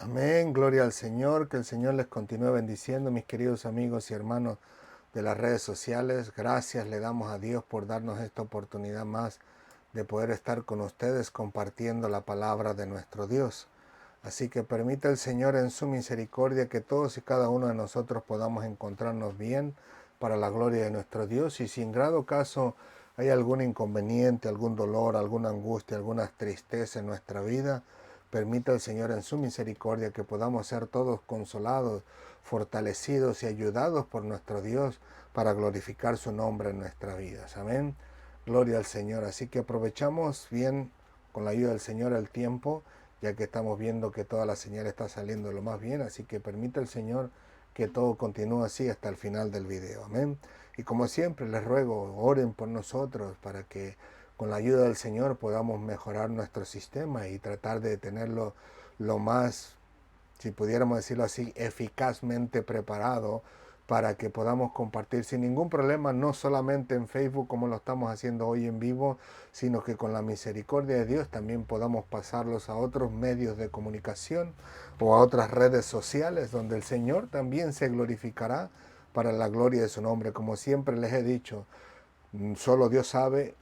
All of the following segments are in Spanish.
Amén, gloria al Señor, que el Señor les continúe bendiciendo, mis queridos amigos y hermanos de las redes sociales. Gracias le damos a Dios por darnos esta oportunidad más de poder estar con ustedes compartiendo la palabra de nuestro Dios. Así que permita el Señor en su misericordia que todos y cada uno de nosotros podamos encontrarnos bien para la gloria de nuestro Dios, y si en grado caso hay algún inconveniente, algún dolor, alguna angustia, alguna tristeza en nuestra vida, permita el Señor en su misericordia que podamos ser todos consolados, fortalecidos y ayudados por nuestro Dios para glorificar su nombre en nuestras vidas. Amén. Gloria al Señor. Así que aprovechamos bien con la ayuda del Señor el tiempo, ya que estamos viendo que toda la señal está saliendo lo más bien. Así que permita el Señor que todo continúe así hasta el final del video. Amén. Y como siempre les ruego, oren por nosotros para que con la ayuda del Señor podamos mejorar nuestro sistema y tratar de tenerlo lo más, si pudiéramos decirlo así, eficazmente preparado para que podamos compartir sin ningún problema, no solamente en Facebook como lo estamos haciendo hoy en vivo, sino que con la misericordia de Dios también podamos pasarlos a otros medios de comunicación o a otras redes sociales donde el Señor también se glorificará para la gloria de su nombre. Como siempre les he dicho, solo Dios sabe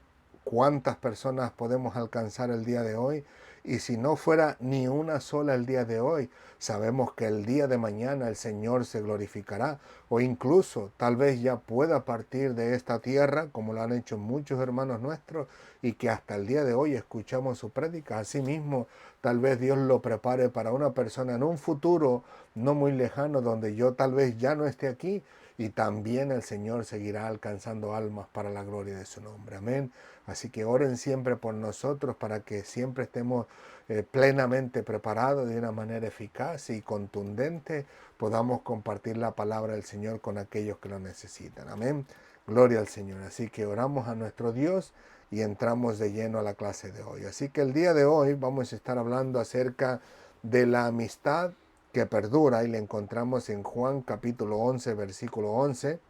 cuántas personas podemos alcanzar el día de hoy, y si no fuera ni una sola el día de hoy, sabemos que el día de mañana el Señor se glorificará, o incluso tal vez ya pueda partir de esta tierra, como lo han hecho muchos hermanos nuestros, y que hasta el día de hoy escuchamos su prédica. Asimismo, tal vez Dios lo prepare para una persona en un futuro no muy lejano, donde yo tal vez ya no esté aquí, y también el Señor seguirá alcanzando almas para la gloria de su nombre. Amén. Así que oren siempre por nosotros para que siempre estemos plenamente preparados, de una manera eficaz y contundente podamos compartir la palabra del Señor con aquellos que lo necesitan. Amén. Gloria al Señor. Así que oramos a nuestro Dios y entramos de lleno a la clase de hoy. Así que el día de hoy vamos a estar hablando acerca de la amistad que perdura, y le encontramos en Juan capítulo 11, versículo 11,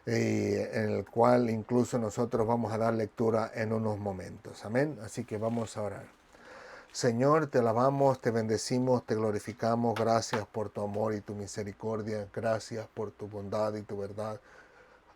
en el cual incluso nosotros vamos a dar lectura en unos momentos. Amén. Así que vamos a orar. Señor, te alabamos, te bendecimos, te glorificamos. Gracias por tu amor y tu misericordia. Gracias por tu bondad y tu verdad.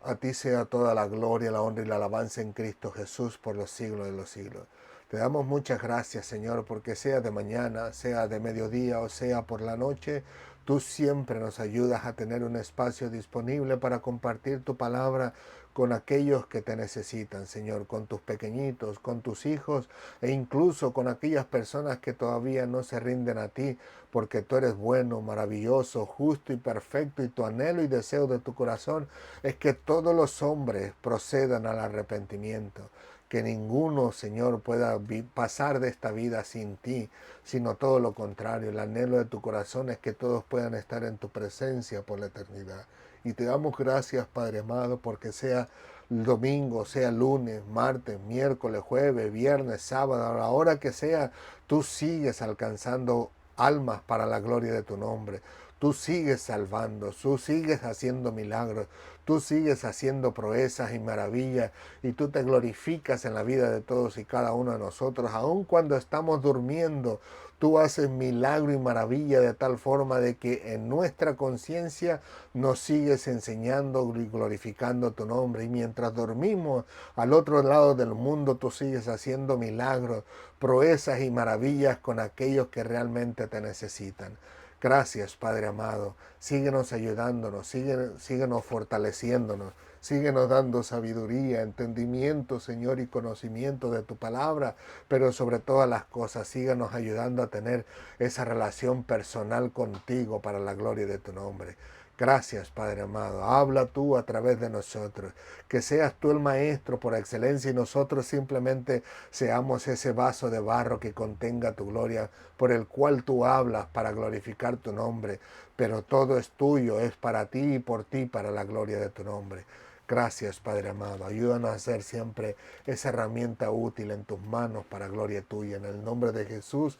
A ti sea toda la gloria, la honra y la alabanza en Cristo Jesús por los siglos de los siglos. Te damos muchas gracias, Señor, porque sea de mañana, sea de mediodía o sea por la noche, tú siempre nos ayudas a tener un espacio disponible para compartir tu palabra con aquellos que te necesitan, Señor, con tus pequeñitos, con tus hijos e incluso con aquellas personas que todavía no se rinden a ti, porque tú eres bueno, maravilloso, justo y perfecto, y tu anhelo y deseo de tu corazón es que todos los hombres procedan al arrepentimiento. Que ninguno, Señor, pueda pasar de esta vida sin ti, sino todo lo contrario. El anhelo de tu corazón es que todos puedan estar en tu presencia por la eternidad. Y te damos gracias, Padre amado, porque sea domingo, sea lunes, martes, miércoles, jueves, viernes, sábado, a la hora que sea, tú sigues alcanzando almas para la gloria de tu nombre. Tú sigues salvando, tú sigues haciendo milagros, tú sigues haciendo proezas y maravillas, y tú te glorificas en la vida de todos y cada uno de nosotros. Aun cuando estamos durmiendo, tú haces milagro y maravilla de tal forma de que en nuestra conciencia nos sigues enseñando y glorificando tu nombre. Y mientras dormimos al otro lado del mundo, tú sigues haciendo milagros, proezas y maravillas con aquellos que realmente te necesitan. Gracias, Padre amado. Síguenos ayudándonos, síguenos fortaleciéndonos, síguenos dando sabiduría, entendimiento, Señor, y conocimiento de tu palabra, pero sobre todas las cosas, síguenos ayudando a tener esa relación personal contigo para la gloria de tu nombre. Gracias, Padre amado. Habla tú a través de nosotros. Que seas tú el maestro por excelencia y nosotros simplemente seamos ese vaso de barro que contenga tu gloria, por el cual tú hablas para glorificar tu nombre. Pero todo es tuyo, es para ti y por ti, para la gloria de tu nombre. Gracias, Padre amado. Ayúdanos a ser siempre esa herramienta útil en tus manos para gloria tuya. En el nombre de Jesús.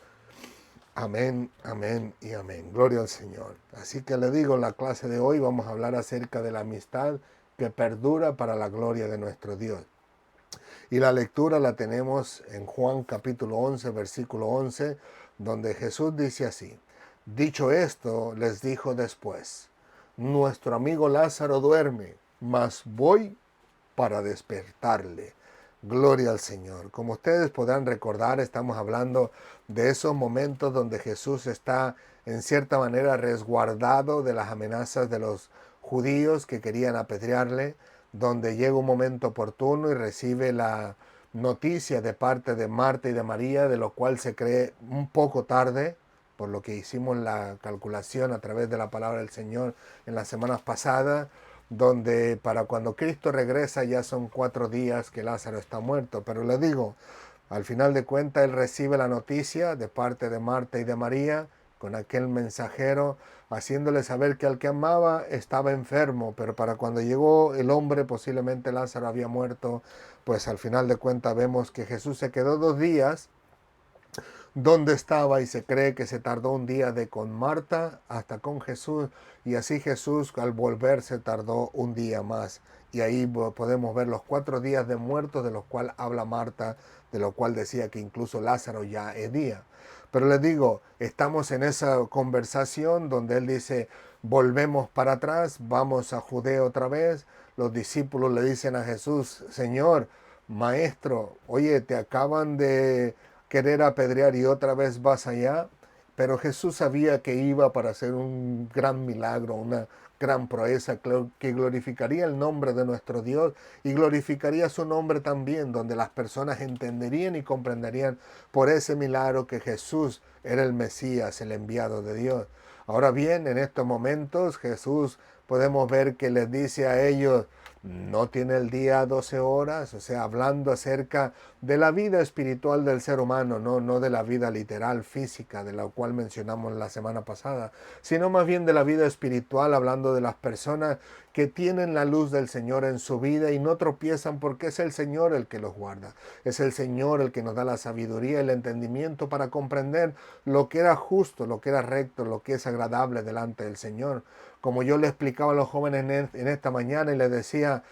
Amén, amén y amén. Gloria al Señor. Así que le digo, en la clase de hoy vamos a hablar acerca de la amistad que perdura para la gloria de nuestro Dios. Y la lectura la tenemos en Juan capítulo 11, versículo 11, donde Jesús dice así: dicho esto, les dijo después: nuestro amigo Lázaro duerme, mas voy para despertarle. Gloria al Señor. Como ustedes podrán recordar, estamos hablando de esos momentos donde Jesús está en cierta manera resguardado de las amenazas de los judíos que querían apedrearle, donde llega un momento oportuno y recibe la noticia de parte de Marta y de María, de lo cual se cree un poco tarde, por lo que hicimos la calculación a través de la palabra del Señor en las semanas pasadas, donde para cuando Cristo regresa ya son 4 días que Lázaro está muerto. Pero le digo, al final de cuentas él recibe la noticia de parte de Marta y de María, con aquel mensajero, haciéndole saber que al que amaba estaba enfermo, pero para cuando llegó el hombre, posiblemente Lázaro había muerto. Pues al final de cuentas vemos que Jesús se quedó 2 días donde estaba, y se cree que se tardó un día de con Marta hasta con Jesús, y así Jesús al volver se tardó un día más. Y ahí podemos ver los 4 días de muertos de los cuales habla Marta, de lo cual decía que incluso Lázaro ya es día. Pero les digo, estamos en esa conversación donde él dice: volvemos para atrás, vamos a Judea otra vez. Los discípulos le dicen a Jesús: Señor, Maestro, oye, te acaban de querer apedrear y otra vez vas allá. Pero Jesús sabía que iba para hacer un gran milagro, una gran proeza que glorificaría el nombre de nuestro Dios y glorificaría su nombre también, donde las personas entenderían y comprenderían por ese milagro que Jesús era el Mesías, el enviado de Dios. Ahora bien, en estos momentos Jesús podemos ver que les dice a ellos: no tiene el día 12 horas, o sea, hablando acerca de la vida espiritual del ser humano, no de la vida literal, física, de la cual mencionamos la semana pasada, sino más bien de la vida espiritual, hablando de las personas que tienen la luz del Señor en su vida y no tropiezan, porque es el Señor el que los guarda. Es el Señor el que nos da la sabiduría y el entendimiento para comprender lo que era justo, lo que era recto, lo que es agradable delante del Señor. Como yo le explicaba a los jóvenes en esta mañana y les decía,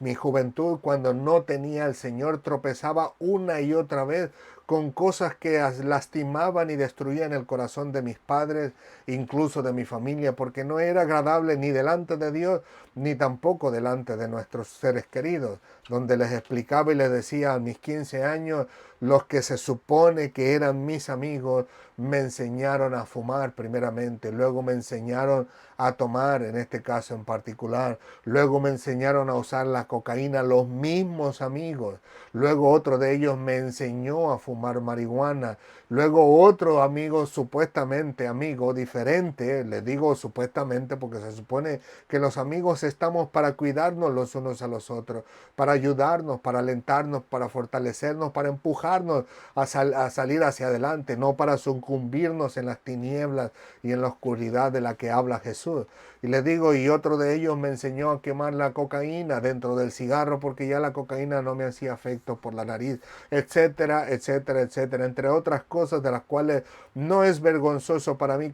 mi juventud, cuando no tenía el Señor, tropezaba una y otra vez con cosas que lastimaban y destruían el corazón de mis padres, incluso de mi familia, porque no era agradable ni delante de Dios, ni tampoco delante de nuestros seres queridos, donde les explicaba y les decía a mis 15 años, los que se supone que eran mis amigos, me enseñaron a fumar primeramente, luego me enseñaron a tomar, en este caso en particular, luego me enseñaron a usar la cocaína los mismos amigos, luego otro de ellos me enseñó a fumar marihuana, luego otro amigo, supuestamente amigo diferente, les digo supuestamente porque se supone que los amigos estamos para cuidarnos los unos a los otros, para ayudarnos, para alentarnos, para fortalecernos, para empujarnos a salir hacia adelante, no para sucumbirnos en las tinieblas y en la oscuridad de la que habla Jesús. Y les digo, y otro de ellos me enseñó a quemar la cocaína dentro del cigarro, porque ya la cocaína no me hacía efecto por la nariz, etcétera, etcétera, etcétera, entre otras cosas de las cuales no es vergonzoso para mí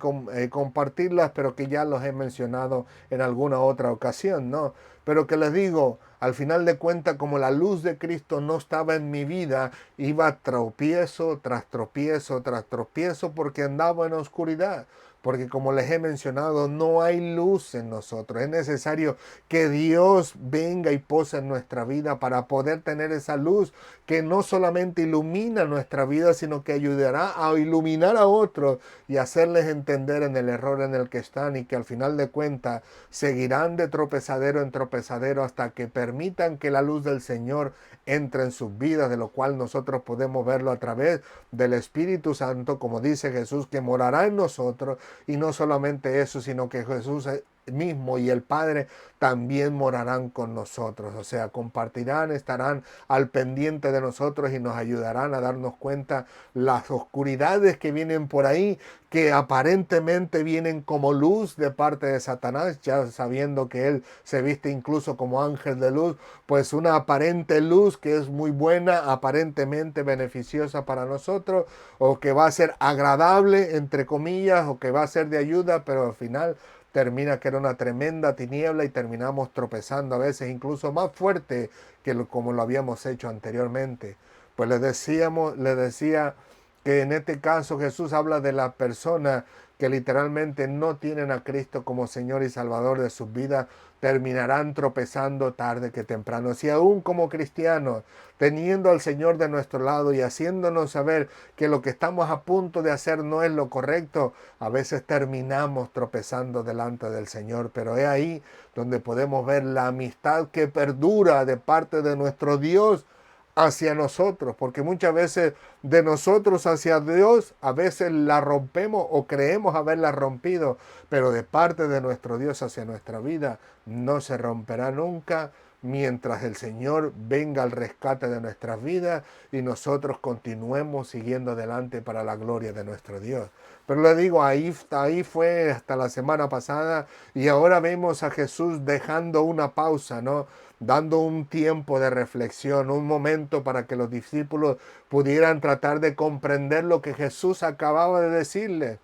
compartirlas, pero que ya los he mencionado en alguna otra ocasión, ¿no? Pero que les digo, al final de cuentas, como la luz de Cristo no estaba en mi vida, iba tropiezo tras tropiezo tras tropiezo, porque andaba en oscuridad. Porque como les he mencionado, no hay luz en nosotros. Es necesario que Dios venga y pose en nuestra vida para poder tener esa luz que no solamente ilumina nuestra vida, sino que ayudará a iluminar a otros y hacerles entender en el error en el que están, y que al final de cuentas seguirán de tropezadero en tropezadero hasta que permitan que la luz del Señor entre en sus vidas, de lo cual nosotros podemos verlo a través del Espíritu Santo, como dice Jesús, que morará en nosotros. Y no solamente eso, sino que Jesús mismo y el Padre también morarán con nosotros, o sea, compartirán, estarán al pendiente de nosotros y nos ayudarán a darnos cuenta las oscuridades que vienen por ahí, que aparentemente vienen como luz de parte de Satanás, ya sabiendo que él se viste incluso como ángel de luz, pues una aparente luz que es muy buena, aparentemente beneficiosa para nosotros, o que va a ser agradable, entre comillas, o que va a ser de ayuda, pero al final termina que era una tremenda tiniebla y terminamos tropezando a veces incluso más fuerte que como lo habíamos hecho anteriormente. Pues les decía que en este caso Jesús habla de las personas que literalmente no tienen a Cristo como Señor y Salvador de sus vidas, terminarán tropezando tarde que temprano. Si aún como cristianos, teniendo al Señor de nuestro lado y haciéndonos saber que lo que estamos a punto de hacer no es lo correcto, a veces terminamos tropezando delante del Señor. Pero es ahí donde podemos ver la amistad que perdura de parte de nuestro Dios hacia nosotros, porque muchas veces de nosotros hacia Dios a veces la rompemos o creemos haberla rompido, pero de parte de nuestro Dios hacia nuestra vida no se romperá nunca mientras el Señor venga al rescate de nuestras vidas y nosotros continuemos siguiendo adelante para la gloria de nuestro Dios. Pero le digo, ahí fue hasta la semana pasada y ahora vemos a Jesús dejando una pausa, ¿no? Dando un tiempo de reflexión, un momento para que los discípulos pudieran tratar de comprender lo que Jesús acababa de decirles.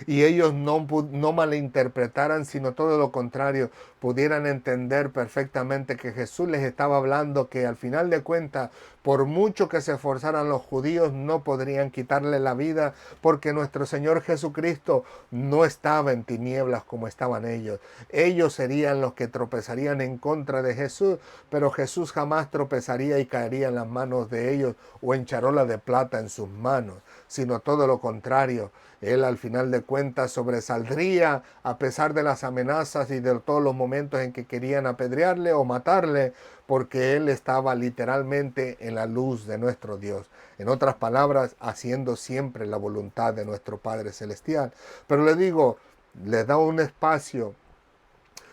Y ellos no malinterpretaran, sino todo lo contrario, pudieran entender perfectamente que Jesús les estaba hablando que al final de cuentas, por mucho que se esforzaran los judíos, no podrían quitarle la vida, porque nuestro Señor Jesucristo no estaba en tinieblas como estaban ellos. Ellos serían los que tropezarían en contra de Jesús, pero Jesús jamás tropezaría y caería en las manos de ellos o en charola de plata en sus manos, sino todo lo contrario. Él al final de cuentas sobresaldría a pesar de las amenazas y de todos los momentos en que querían apedrearle o matarle, porque él estaba literalmente en la luz de nuestro Dios. En otras palabras, haciendo siempre la voluntad de nuestro Padre Celestial. Pero le digo, les da un espacio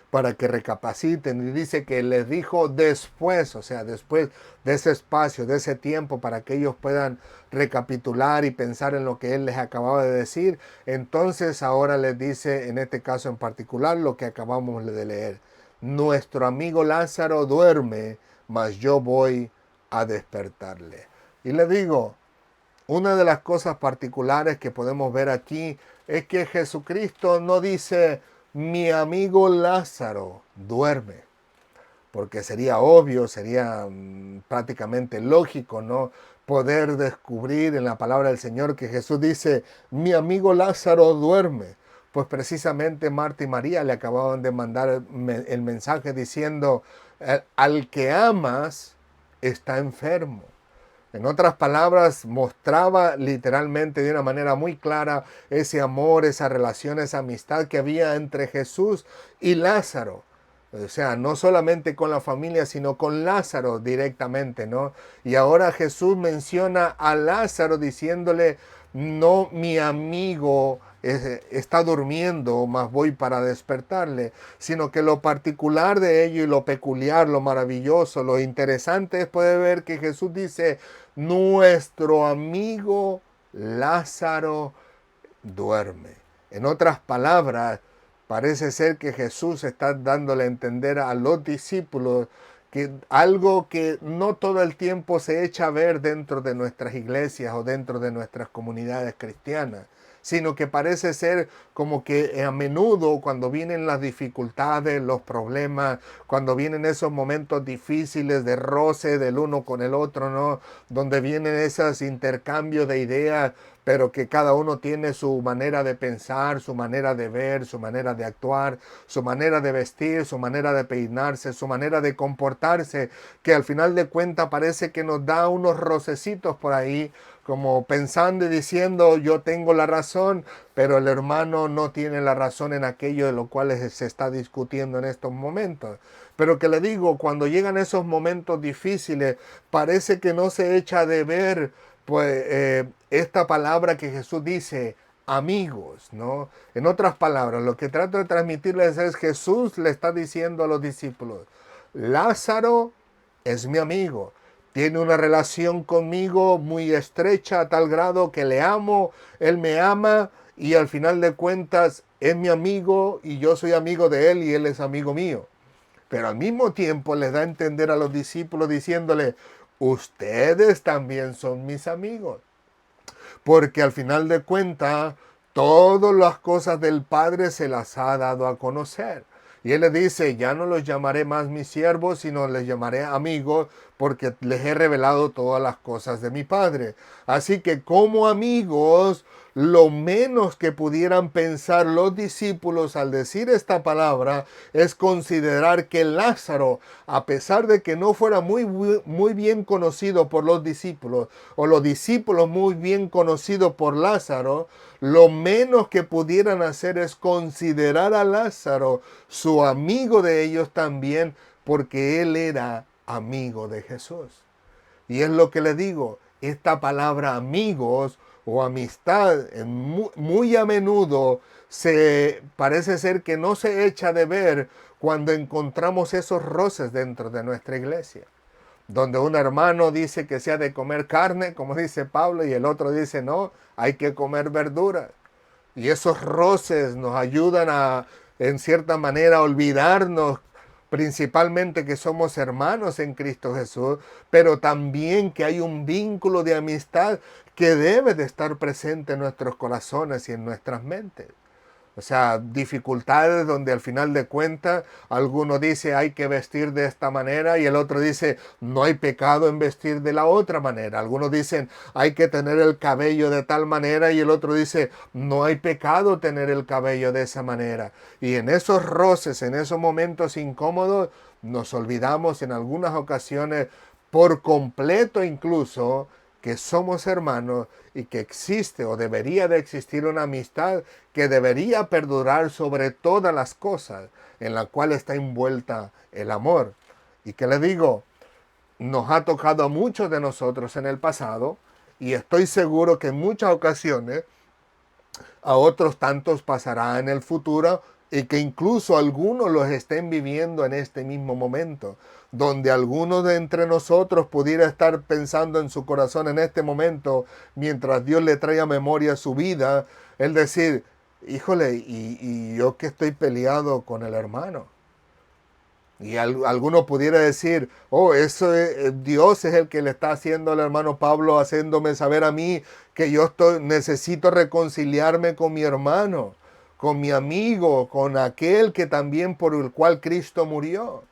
para que recapaciten, y dice que les dijo después, o sea, después de ese espacio, de ese tiempo, para que ellos puedan recapitular y pensar en lo que él les acababa de decir. Entonces ahora les dice, en este caso en particular, lo que acabamos de leer: nuestro amigo Lázaro duerme, mas yo voy a despertarle. Y le digo, una de las cosas particulares que podemos ver aquí es que Jesucristo no dice mi amigo Lázaro duerme, porque sería obvio, sería prácticamente lógico, ¿no? Poder descubrir en la palabra del Señor que Jesús dice mi amigo Lázaro duerme. Pues precisamente Marta y María le acababan de mandar el mensaje diciendo al que amas está enfermo. En otras palabras, mostraba literalmente de una manera muy clara ese amor, esa relación, esa amistad que había entre Jesús y Lázaro. O sea, no solamente con la familia, sino con Lázaro directamente, ¿no? Y ahora Jesús menciona a Lázaro diciéndole, no mi amigo está durmiendo, mas voy para despertarle, sino que lo particular de ello y lo peculiar, lo maravilloso, lo interesante es poder ver que Jesús dice, nuestro amigo Lázaro duerme. En otras palabras, parece ser que Jesús está dándole a entender a los discípulos que algo que no todo el tiempo se echa a ver dentro de nuestras iglesias o dentro de nuestras comunidades cristianas, sino que parece ser como que a menudo cuando vienen las dificultades, los problemas, cuando vienen esos momentos difíciles de roce del uno con el otro, ¿no? Donde vienen esos intercambios de ideas, pero que cada uno tiene su manera de pensar, su manera de ver, su manera de actuar, su manera de vestir, su manera de peinarse, su manera de comportarse, que al final de cuentas parece que nos da unos rocecitos por ahí, como pensando y diciendo yo tengo la razón, pero el hermano no tiene la razón en aquello de lo cual se está discutiendo en estos momentos. Pero que le digo, cuando llegan esos momentos difíciles, parece que no se echa de ver pues esta palabra que Jesús dice, amigos, ¿no? En otras palabras, lo que trato de transmitirles es Jesús le está diciendo a los discípulos, Lázaro es mi amigo, tiene una relación conmigo muy estrecha a tal grado que le amo, él me ama y al final de cuentas es mi amigo y yo soy amigo de él y él es amigo mío. Pero al mismo tiempo les da a entender a los discípulos diciéndole, ustedes también son mis amigos. Porque al final de cuentas, todas las cosas del Padre se las ha dado a conocer. Y él le dice, ya no los llamaré más mis siervos, sino les llamaré amigos, porque les he revelado todas las cosas de mi Padre. Así que como amigos, lo menos que pudieran pensar los discípulos al decir esta palabra es considerar que Lázaro, a pesar de que no fuera muy bien conocido por los discípulos, o los discípulos muy bien conocidos por Lázaro, lo menos que pudieran hacer es considerar a Lázaro su amigo de ellos también, porque él era amigo de Jesús. Y es lo que le digo, esta palabra amigos o amistad muy a menudo parece ser que no se echa de ver cuando encontramos esos roces dentro de nuestra iglesia, donde un hermano dice que se ha de comer carne, como dice Pablo, y el otro dice no, hay que comer verdura. Y esos roces nos ayudan a, en cierta manera, olvidarnos principalmente que somos hermanos en Cristo Jesús, pero también que hay un vínculo de amistad que debe de estar presente en nuestros corazones y en nuestras mentes. O sea, dificultades donde al final de cuentas alguno dice hay que vestir de esta manera y el otro dice no hay pecado en vestir de la otra manera. Algunos dicen hay que tener el cabello de tal manera y el otro dice no hay pecado tener el cabello de esa manera. Y en esos roces, en esos momentos incómodos, nos olvidamos en algunas ocasiones por completo incluso que somos hermanos y que existe o debería de existir una amistad que debería perdurar sobre todas las cosas, en la cual está envuelta el amor. Y que le digo, nos ha tocado a muchos de nosotros en el pasado y estoy seguro que en muchas ocasiones a otros tantos pasará en el futuro y que incluso algunos los estén viviendo en este mismo momento, donde alguno de entre nosotros pudiera estar pensando en su corazón en este momento, mientras Dios le trae a memoria su vida, el decir, híjole, y yo que estoy peleado con el hermano. Y alguno pudiera decir, oh, Dios es el que le está haciendo al hermano Pablo, haciéndome saber a mí que necesito reconciliarme con mi hermano, con mi amigo, con aquel que también por el cual Cristo murió.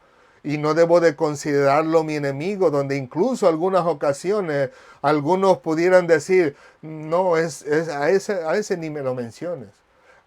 Y no debo de considerarlo mi enemigo, donde incluso algunas ocasiones algunos pudieran decir, no, a ese ni me lo menciones,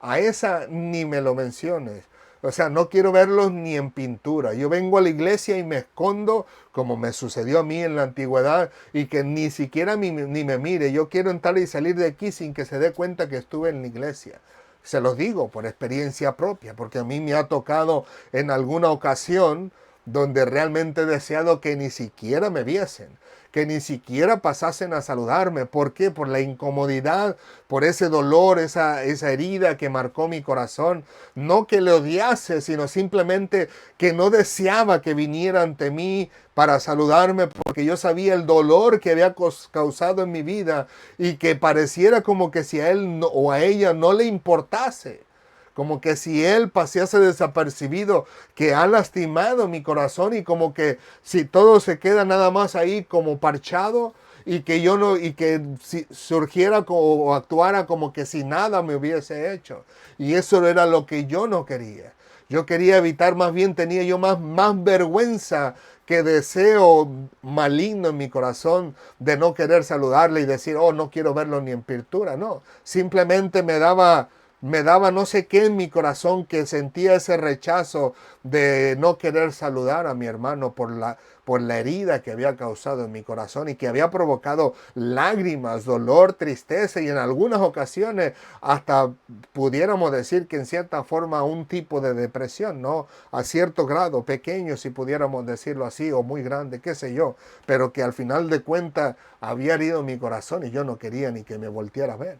a esa ni me lo menciones. O sea, no quiero verlos ni en pintura. Yo vengo a la iglesia y me escondo, como me sucedió a mí en la antigüedad, y que ni siquiera ni me mire. Yo quiero entrar y salir de aquí sin que se dé cuenta que estuve en la iglesia. Se los digo por experiencia propia, porque a mí me ha tocado en alguna ocasión donde realmente he deseado que ni siquiera me viesen, que ni siquiera pasasen a saludarme. ¿Por qué? Por la incomodidad, por ese dolor, esa herida que marcó mi corazón. No que le odiase, sino simplemente que no deseaba que viniera ante mí para saludarme, porque yo sabía el dolor que había causado en mi vida y que pareciera como que si a él o a ella no le importase. Como que si él pasase desapercibido, que ha lastimado mi corazón y como que si todo se queda nada más ahí como parchado y que yo no, y que si surgiera o actuara como que si nada me hubiese hecho. Y eso era lo que yo no quería. Yo quería evitar, más bien tenía yo más vergüenza que deseo maligno en mi corazón de no querer saludarle y decir, oh, no quiero verlo ni en pintura. No, simplemente me daba no sé qué en mi corazón que sentía ese rechazo de no querer saludar a mi hermano por la herida que había causado en mi corazón y que había provocado lágrimas, dolor, tristeza y en algunas ocasiones hasta pudiéramos decir que en cierta forma un tipo de depresión, ¿no? A cierto grado, pequeño si pudiéramos decirlo así o muy grande, qué sé yo, pero que al final de cuentas había herido mi corazón y yo no quería ni que me volteara a ver.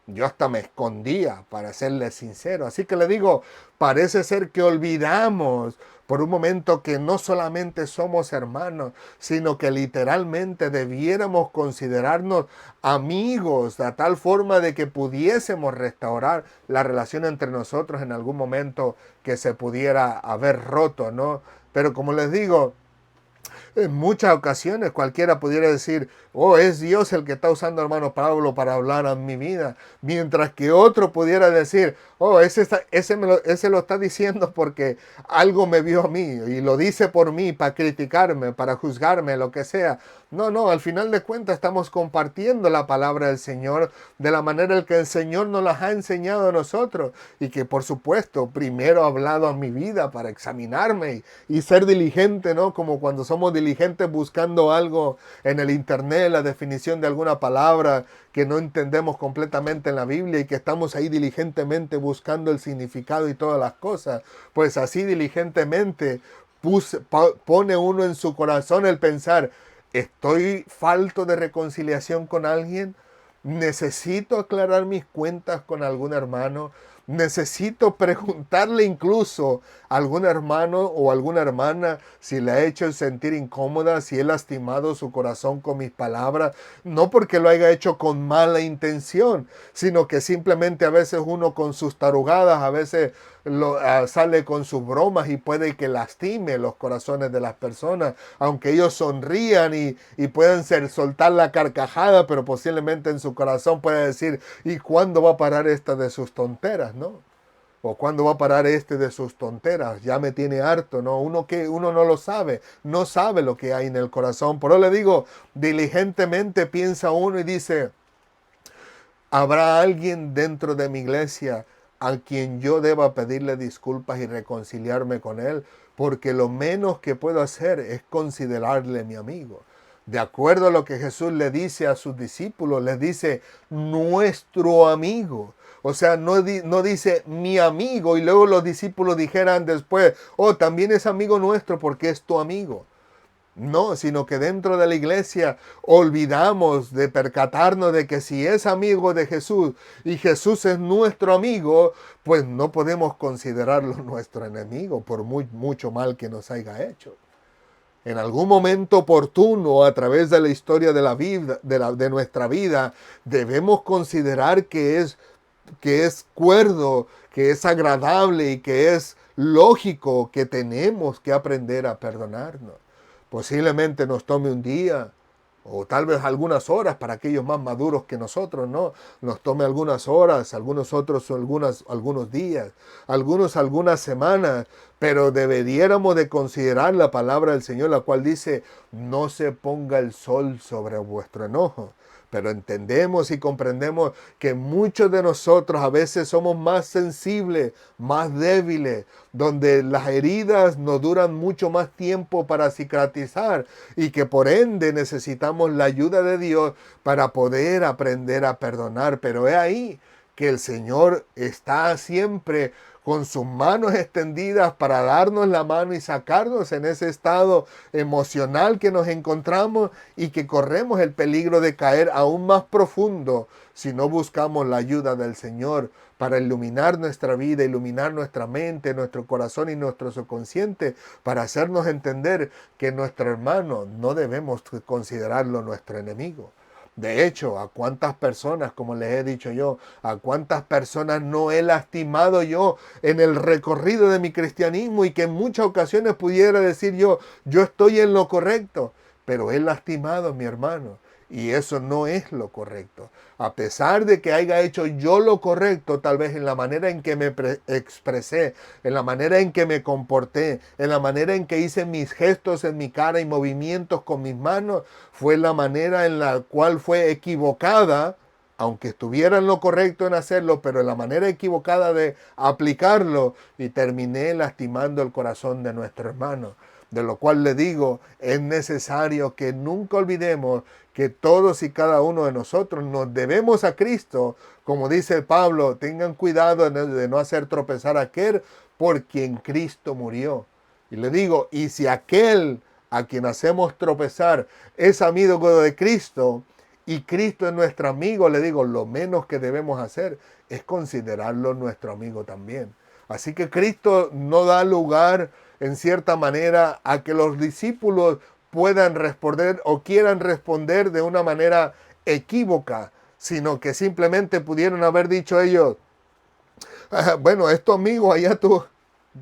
Yo hasta me escondía, para serle sincero. Así que le digo, parece ser que olvidamos por un momento que no solamente somos hermanos, sino que literalmente debiéramos considerarnos amigos, de tal forma de que pudiésemos restaurar la relación entre nosotros en algún momento que se pudiera haber roto, ¿no? Pero como les digo, En muchas ocasiones cualquiera pudiera decir, oh, es Dios el que está usando hermano Pablo para hablar a mi vida. Mientras que otro pudiera decir, oh, ese lo está diciendo porque algo me vio a mí y lo dice por mí para criticarme, para juzgarme, lo que sea. No, no, al final de cuentas estamos compartiendo la palabra del Señor de la manera en que el Señor nos las ha enseñado a nosotros y que por supuesto primero ha hablado a mi vida para examinarme y ser diligente, ¿no? Como cuando somos diligentes buscando algo en el internet, la definición de alguna palabra que no entendemos completamente en la Biblia y que estamos ahí diligentemente buscando el significado y todas las cosas. Pues así diligentemente pone uno en su corazón el pensar, ¿estoy falto de reconciliación con alguien? ¿Necesito aclarar mis cuentas con algún hermano? ¿Necesito preguntarle incluso a algún hermano o alguna hermana si le ha hecho sentir incómoda, si he lastimado su corazón con mis palabras? No porque lo haya hecho con mala intención, sino que simplemente a veces uno con sus tarugadas, a veces sale con sus bromas y puede que lastime los corazones de las personas, aunque ellos sonrían y puedan soltar la carcajada, pero posiblemente en su corazón puede decir, ¿y cuándo va a parar esta de sus tonteras, no? O cuándo va a parar este de sus tonteras, ya me tiene harto, ¿no? Uno no lo sabe, no sabe lo que hay en el corazón. Por eso le digo, diligentemente piensa uno y dice, ¿habrá alguien dentro de mi iglesia a quien yo deba pedirle disculpas y reconciliarme con él? Porque lo menos que puedo hacer es considerarle mi amigo. De acuerdo a lo que Jesús le dice a sus discípulos, les dice nuestro amigo. O sea, no dice mi amigo y luego los discípulos dijeran después, oh, también es amigo nuestro porque es tu amigo. No, sino que dentro de la iglesia olvidamos de percatarnos de que si es amigo de Jesús y Jesús es nuestro amigo, pues no podemos considerarlo nuestro enemigo por mucho mal que nos haya hecho. En algún momento oportuno, a través de la historia de la vida, de nuestra vida, debemos considerar que es cuerdo, que es agradable y que es lógico que tenemos que aprender a perdonarnos. Posiblemente nos tome un día o tal vez algunas horas para aquellos más maduros que nosotros, ¿no? Nos tome algunas horas, algunos otros algunos días, algunos algunas semanas, pero deberíamos de considerar la palabra del Señor, la cual dice, no se ponga el sol sobre vuestro enojo. Pero entendemos y comprendemos que muchos de nosotros a veces somos más sensibles, más débiles, donde las heridas nos duran mucho más tiempo para cicatrizar y que por ende necesitamos la ayuda de Dios para poder aprender a perdonar. Pero es ahí que el Señor está siempre con sus manos extendidas para darnos la mano y sacarnos en ese estado emocional que nos encontramos y que corremos el peligro de caer aún más profundo si no buscamos la ayuda del Señor para iluminar nuestra vida, iluminar nuestra mente, nuestro corazón y nuestro subconsciente, para hacernos entender que nuestro hermano no debemos considerarlo nuestro enemigo. De hecho, a cuántas personas, como les he dicho yo, a cuántas personas no he lastimado yo en el recorrido de mi cristianismo y que en muchas ocasiones pudiera decir yo estoy en lo correcto, pero he lastimado a mi hermano. Y eso no es lo correcto. A pesar de que haya hecho yo lo correcto, tal vez en la manera en que me expresé, en la manera en que me comporté, en la manera en que hice mis gestos en mi cara y movimientos con mis manos, fue la manera en la cual fue equivocada, aunque estuviera en lo correcto en hacerlo, pero en la manera equivocada de aplicarlo, y terminé lastimando el corazón de nuestro hermano. De lo cual le digo, es necesario que nunca olvidemos que todos y cada uno de nosotros nos debemos a Cristo. Como dice Pablo, tengan cuidado de no hacer tropezar a aquel por quien Cristo murió. Y le digo, y si aquel a quien hacemos tropezar es amigo de Cristo y Cristo es nuestro amigo, le digo, lo menos que debemos hacer es considerarlo nuestro amigo también. Así que Cristo no da lugar en cierta manera a que los discípulos puedan responder o quieran responder de una manera equívoca, sino que simplemente pudieron haber dicho ellos, bueno, es tu amigo, allá tú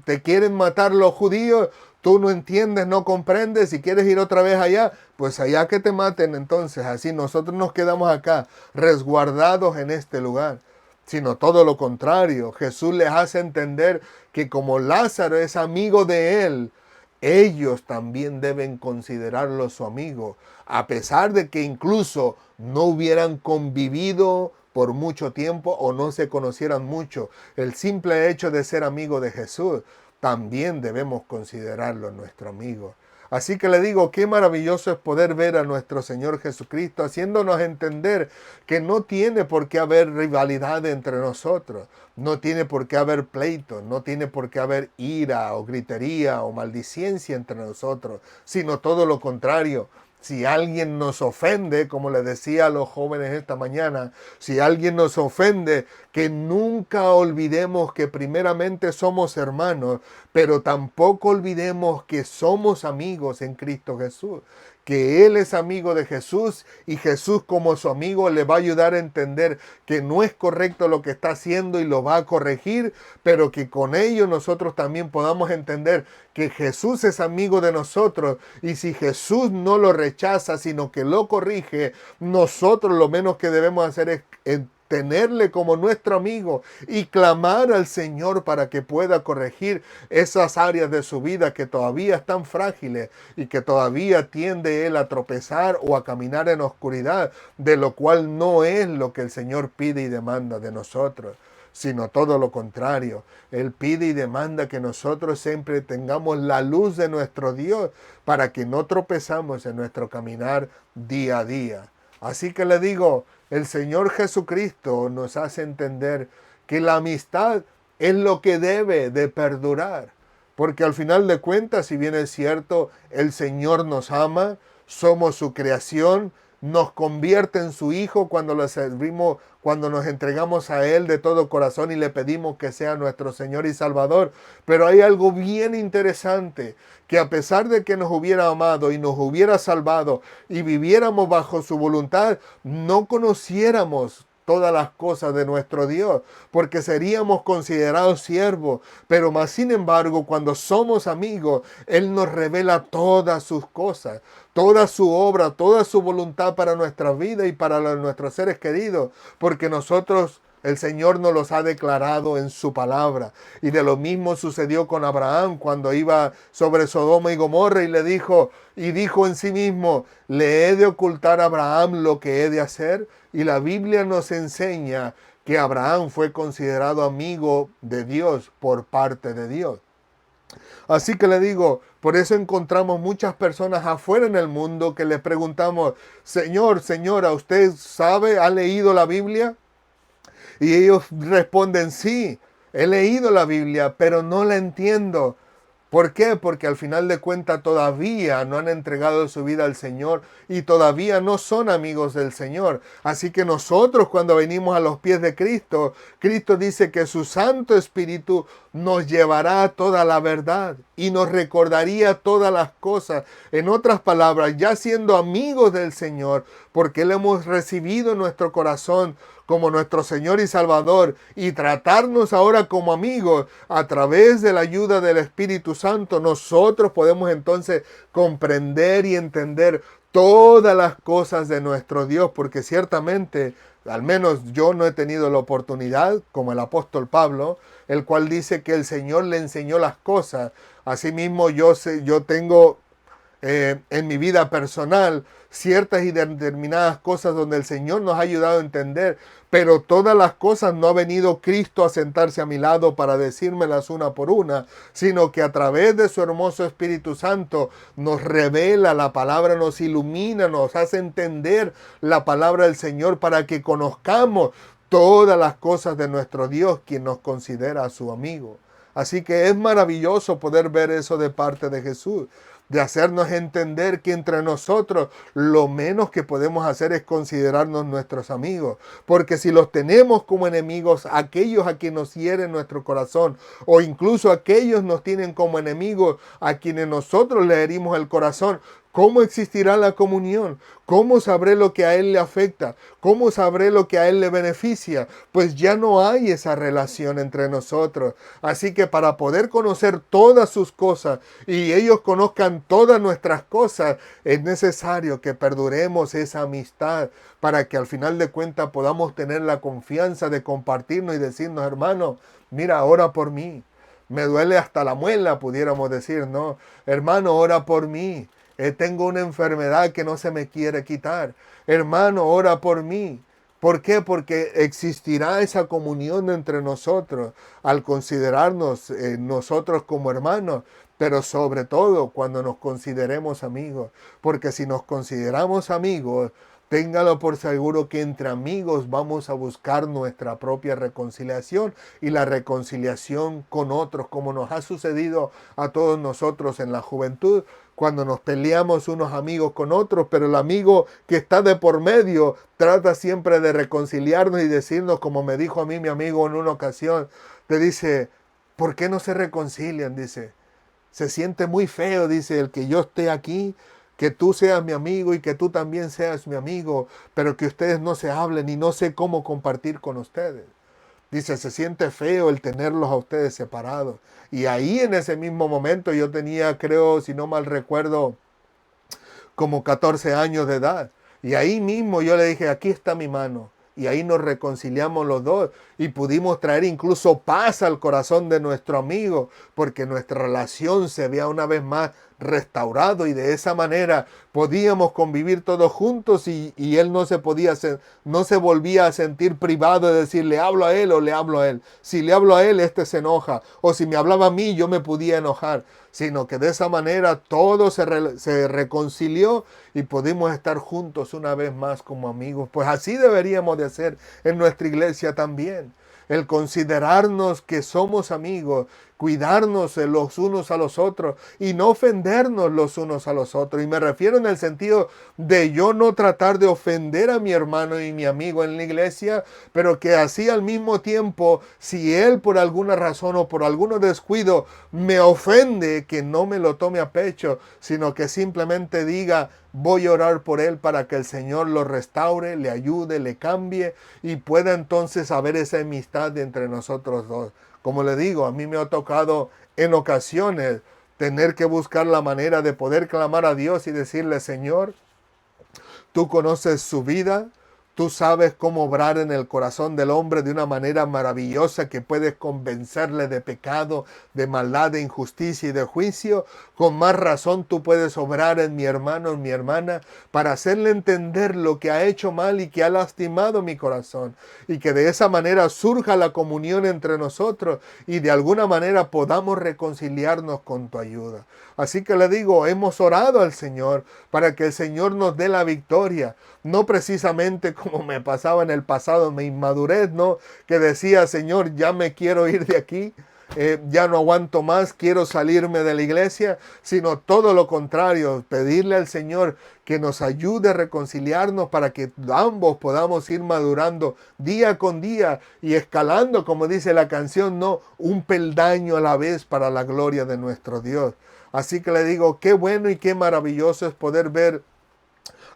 te quieren matar los judíos, tú no entiendes, no comprendes, si quieres ir otra vez allá, pues allá que te maten entonces. Así nosotros nos quedamos acá, resguardados en este lugar. Sino todo lo contrario, Jesús les hace entender que como Lázaro es amigo de él, ellos también deben considerarlo su amigo, a pesar de que incluso no hubieran convivido por mucho tiempo o no se conocieran mucho. El simple hecho de ser amigo de Jesús, también debemos considerarlo nuestro amigo. Así que le digo, qué maravilloso es poder ver a nuestro Señor Jesucristo haciéndonos entender que no tiene por qué haber rivalidad entre nosotros, no tiene por qué haber pleito, no tiene por qué haber ira o gritería o maldicencia entre nosotros, sino todo lo contrario. Si alguien nos ofende, como le decía a los jóvenes esta mañana, si alguien nos ofende, que nunca olvidemos que primeramente somos hermanos, pero tampoco olvidemos que somos amigos en Cristo Jesús, que Él es amigo de Jesús y Jesús como su amigo le va a ayudar a entender que no es correcto lo que está haciendo y lo va a corregir, pero que con ello nosotros también podamos entender que Jesús es amigo de nosotros y si Jesús no lo rechaza, sino que lo corrige, nosotros lo menos que debemos hacer es tenerle como nuestro amigo y clamar al Señor para que pueda corregir esas áreas de su vida que todavía están frágiles y que todavía tiende él a tropezar o a caminar en oscuridad, de lo cual no es lo que el Señor pide y demanda de nosotros, sino todo lo contrario. Él pide y demanda que nosotros siempre tengamos la luz de nuestro Dios para que no tropezamos en nuestro caminar día a día. Así que le digo, el Señor Jesucristo nos hace entender que la amistad es lo que debe de perdurar. Porque al final de cuentas, si bien es cierto, el Señor nos ama, somos su creación, nos convierte en su Hijo cuando le servimos, cuando nos entregamos a Él de todo corazón y le pedimos que sea nuestro Señor y Salvador. Pero hay algo bien interesante, que a pesar de que nos hubiera amado y nos hubiera salvado y viviéramos bajo su voluntad, no conociéramos todas las cosas de nuestro Dios, porque seríamos considerados siervos, pero más sin embargo, cuando somos amigos, Él nos revela todas sus cosas, toda su obra, toda su voluntad para nuestra vida y para nuestros seres queridos, porque nosotros, el Señor nos los ha declarado en su palabra. Y de lo mismo sucedió con Abraham cuando iba sobre Sodoma y Gomorra y dijo en sí mismo, ¿le he de ocultar a Abraham lo que he de hacer? Y la Biblia nos enseña que Abraham fue considerado amigo de Dios por parte de Dios. Así que le digo, por eso encontramos muchas personas afuera en el mundo que le preguntamos, Señor, señora, ¿usted sabe, ha leído la Biblia? Y ellos responden, sí, he leído la Biblia, pero no la entiendo. ¿Por qué? Porque al final de cuentas todavía no han entregado su vida al Señor y todavía no son amigos del Señor. Así que nosotros cuando venimos a los pies de Cristo, Cristo dice que su Santo Espíritu nos llevará a toda la verdad y nos recordaría todas las cosas. En otras palabras, ya siendo amigos del Señor, porque le hemos recibido en nuestro corazón como nuestro Señor y Salvador y tratarnos ahora como amigos a través de la ayuda del Espíritu Santo, nosotros podemos entonces comprender y entender todas las cosas de nuestro Dios, porque ciertamente, al menos yo no he tenido la oportunidad, como el apóstol Pablo, el cual dice que el Señor le enseñó las cosas. Asimismo, yo tengo en mi vida personal ciertas y determinadas cosas donde el Señor nos ha ayudado a entender, pero todas las cosas no ha venido Cristo a sentarse a mi lado para decírmelas una por una, sino que a través de su hermoso Espíritu Santo nos revela la palabra, nos ilumina, nos hace entender la palabra del Señor para que conozcamos todas las cosas de nuestro Dios, quien nos considera a su amigo. Así que es maravilloso poder ver eso de parte de Jesús, de hacernos entender que entre nosotros lo menos que podemos hacer es considerarnos nuestros amigos. Porque si los tenemos como enemigos, aquellos a quienes nos hieren nuestro corazón, o incluso aquellos nos tienen como enemigos a quienes nosotros le herimos el corazón, ¿Cómo existirá la comunión? ¿Cómo sabré lo que a Él le afecta? ¿Cómo sabré lo que a Él le beneficia? Pues ya no hay esa relación entre nosotros. Así que para poder conocer todas sus cosas y ellos conozcan todas nuestras cosas, es necesario que perduremos esa amistad para que al final de cuentas podamos tener la confianza de compartirnos y decirnos, hermano, mira, ora por mí. Me duele hasta la muela, pudiéramos decir, ¿no? Hermano, ora por mí. Tengo una enfermedad que no se me quiere quitar. Hermano, ora por mí. ¿Por qué? Porque existirá esa comunión entre nosotros al considerarnos nosotros como hermanos, pero sobre todo cuando nos consideremos amigos. Porque si nos consideramos amigos, téngalo por seguro que entre amigos vamos a buscar nuestra propia reconciliación y la reconciliación con otros, como nos ha sucedido a todos nosotros en la juventud, cuando nos peleamos unos amigos con otros, pero el amigo que está de por medio trata siempre de reconciliarnos y decirnos, como me dijo a mí mi amigo en una ocasión, te dice, ¿por qué no se reconcilian? Dice, se siente muy feo, dice, el que yo esté aquí, que tú seas mi amigo y que tú también seas mi amigo, pero que ustedes no se hablen y no sé cómo compartir con ustedes. Dice, se siente feo el tenerlos a ustedes separados. Y ahí en ese mismo momento yo tenía, creo, si no mal recuerdo, como 14 años de edad. Y ahí mismo yo le dije, aquí está mi mano. Y ahí nos reconciliamos los dos y pudimos traer incluso paz al corazón de nuestro amigo, porque nuestra relación se veía una vez más restaurado y de esa manera podíamos convivir todos juntos y él no se volvía a sentir privado de decir le hablo a él o le hablo a él. Si le hablo a él, este se enoja, o si me hablaba a mí, yo me podía enojar, sino que de esa manera todo se reconcilió y pudimos estar juntos una vez más como amigos. Pues así deberíamos de hacer en nuestra iglesia también. El considerarnos que somos amigos, cuidarnos los unos a los otros y no ofendernos los unos a los otros. Y me refiero en el sentido de yo no tratar de ofender a mi hermano y mi amigo en la iglesia, pero que así al mismo tiempo, si él por alguna razón o por algún descuido me ofende, que no me lo tome a pecho, sino que simplemente diga, voy a orar por él para que el Señor lo restaure, le ayude, le cambie y pueda entonces haber esa amistad entre nosotros dos. Como le digo, a mí me ha tocado en ocasiones tener que buscar la manera de poder clamar a Dios y decirle, Señor, tú conoces su vida, tú sabes cómo obrar en el corazón del hombre de una manera maravillosa que puedes convencerle de pecado, de maldad, de injusticia y de juicio. Con más razón tú puedes obrar en mi hermano, en mi hermana, para hacerle entender lo que ha hecho mal y que ha lastimado mi corazón. Y que de esa manera surja la comunión entre nosotros y de alguna manera podamos reconciliarnos con tu ayuda. Así que le digo, hemos orado al Señor para que el Señor nos dé la victoria. No precisamente como me pasaba en el pasado, mi inmadurez, ¿no? Que decía, Señor, ya me quiero ir de aquí, ya no aguanto más, quiero salirme de la iglesia, sino todo lo contrario, pedirle al Señor que nos ayude a reconciliarnos para que ambos podamos ir madurando día con día y escalando, como dice la canción, ¿no? Un peldaño a la vez para la gloria de nuestro Dios. Así que le digo, qué bueno y qué maravilloso es poder ver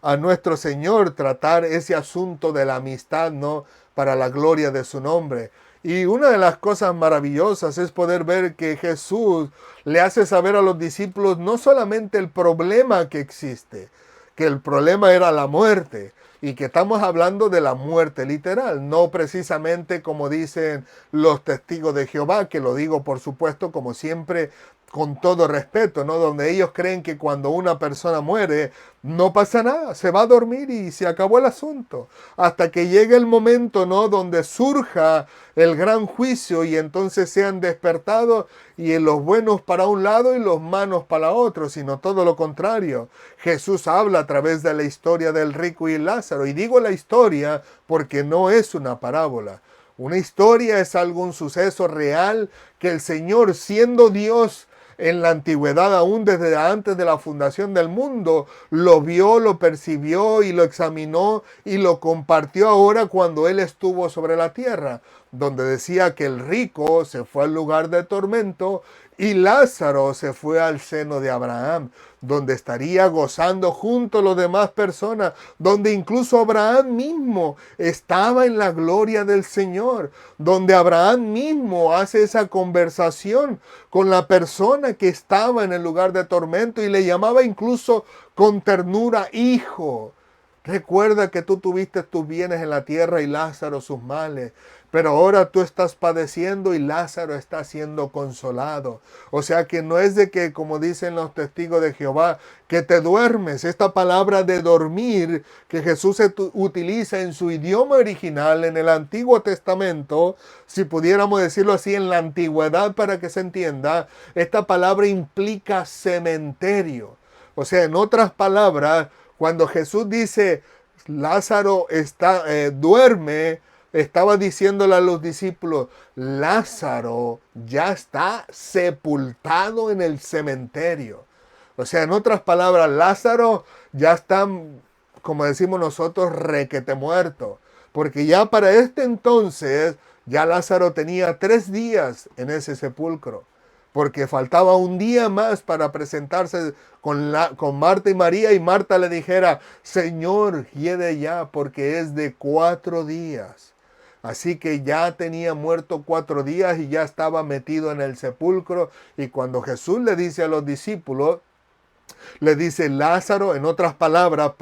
a nuestro Señor tratar ese asunto de la amistad, ¿no? Para la gloria de su nombre. Y una de las cosas maravillosas es poder ver que Jesús le hace saber a los discípulos no solamente el problema que existe, que el problema era la muerte, y que estamos hablando de la muerte literal, no precisamente como dicen los testigos de Jehová, que lo digo por supuesto como siempre con todo respeto, ¿no? Donde ellos creen que cuando una persona muere no pasa nada, se va a dormir y se acabó el asunto, hasta que llegue el momento, ¿no? Donde surja el gran juicio y entonces sean despertados y los buenos para un lado y los malos para otro, sino todo lo contrario. Jesús habla a través de la historia del rico y Lázaro, y digo la historia porque no es una parábola. Una historia es algún suceso real que el Señor, siendo Dios, en la antigüedad, aún desde antes de la fundación del mundo, lo vio, lo percibió y lo examinó y lo compartió ahora cuando Él estuvo sobre la tierra, donde decía que el rico se fue al lugar de tormento Y Lázaro se fue al seno de Abraham, donde estaría gozando junto a las demás personas, donde incluso Abraham mismo estaba en la gloria del Señor, donde Abraham mismo hace esa conversación con la persona que estaba en el lugar de tormento y le llamaba incluso con ternura, hijo. Recuerda que tú tuviste tus bienes en la tierra y Lázaro sus males, pero ahora tú estás padeciendo y Lázaro está siendo consolado. O sea que no es de que, como dicen los testigos de Jehová, que te duermes. Esta palabra de dormir que Jesús utiliza en su idioma original en el Antiguo Testamento, si pudiéramos decirlo así, en la antigüedad para que se entienda, esta palabra implica cementerio. O sea, en otras palabras, cuando Jesús dice, Lázaro duerme, estaba diciéndole a los discípulos, Lázaro ya está sepultado en el cementerio. O sea, en otras palabras, Lázaro ya está, como decimos nosotros, requete muerto. Porque ya para este entonces, ya Lázaro tenía 3 días en ese sepulcro. Porque faltaba un día más para presentarse con Marta y María, y Marta le dijera, Señor, hiede ya, porque es de 4 días. Así que ya tenía muerto 4 días y ya estaba metido en el sepulcro. Y cuando Jesús le dice a los discípulos, le dice Lázaro, en otras palabras,